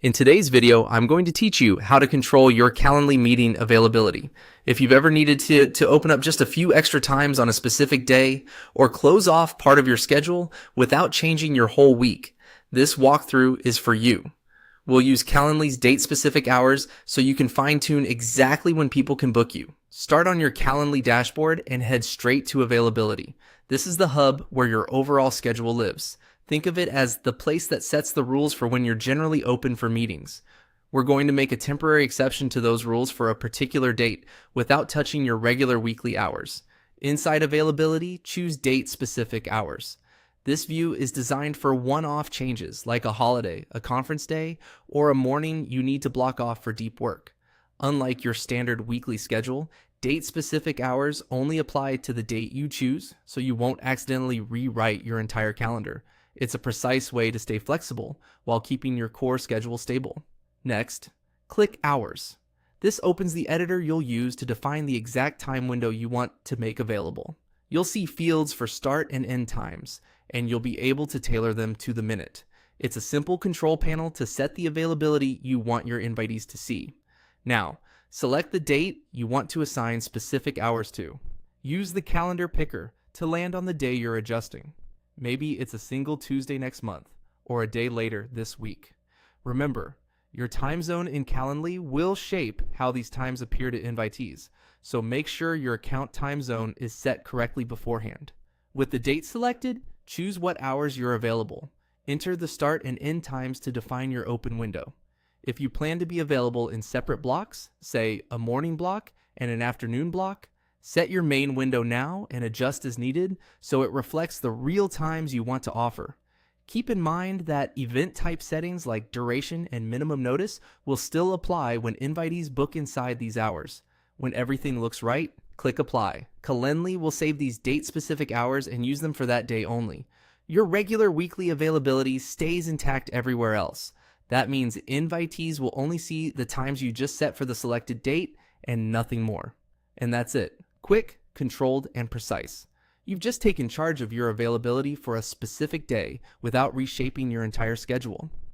In today's video, I'm going to teach you how to control your Calendly meeting availability. If you've ever needed to open up just a few extra times on a specific day or close off part of your schedule without changing your whole week, this walkthrough is for you. We'll use Calendly's date-specific hours so you can fine-tune exactly when people can book you. Start on your Calendly dashboard and head straight to availability. This is the hub where your overall schedule lives. Think of it as the place that sets the rules for when you're generally open for meetings. We're going to make a temporary exception to those rules for a particular date without touching your regular weekly hours. Inside availability, choose date-specific hours. This view is designed for one-off changes like a holiday, a conference day, or a morning you need to block off for deep work. Unlike your standard weekly schedule, date-specific hours only apply to the date you choose, so you won't accidentally rewrite your entire calendar. It's a precise way to stay flexible while keeping your core schedule stable. Next, click Hours. This opens the editor you'll use to define the exact time window you want to make available. You'll see fields for start and end times, and you'll be able to tailor them to the minute. It's a simple control panel to set the availability you want your invitees to see. Now, select the date you want to assign specific hours to. Use the calendar picker to land on the day you're adjusting. Maybe it's a single Tuesday next month, or a day later this week. Remember, your time zone in Calendly will shape how these times appear to invitees, so make sure your account time zone is set correctly beforehand. With the date selected, choose what hours you're available. Enter the start and end times to define your open window. If you plan to be available in separate blocks, say a morning block and an afternoon block, set your main window now and adjust as needed so it reflects the real times you want to offer. Keep in mind that event type settings like duration and minimum notice will still apply when invitees book inside these hours. When everything looks right, click Apply. Calendly will save these date-specific hours and use them for that day only. Your regular weekly availability stays intact everywhere else. That means invitees will only see the times you just set for the selected date and nothing more. And that's it. Quick, controlled, and precise. You've just taken charge of your availability for a specific day without reshaping your entire schedule.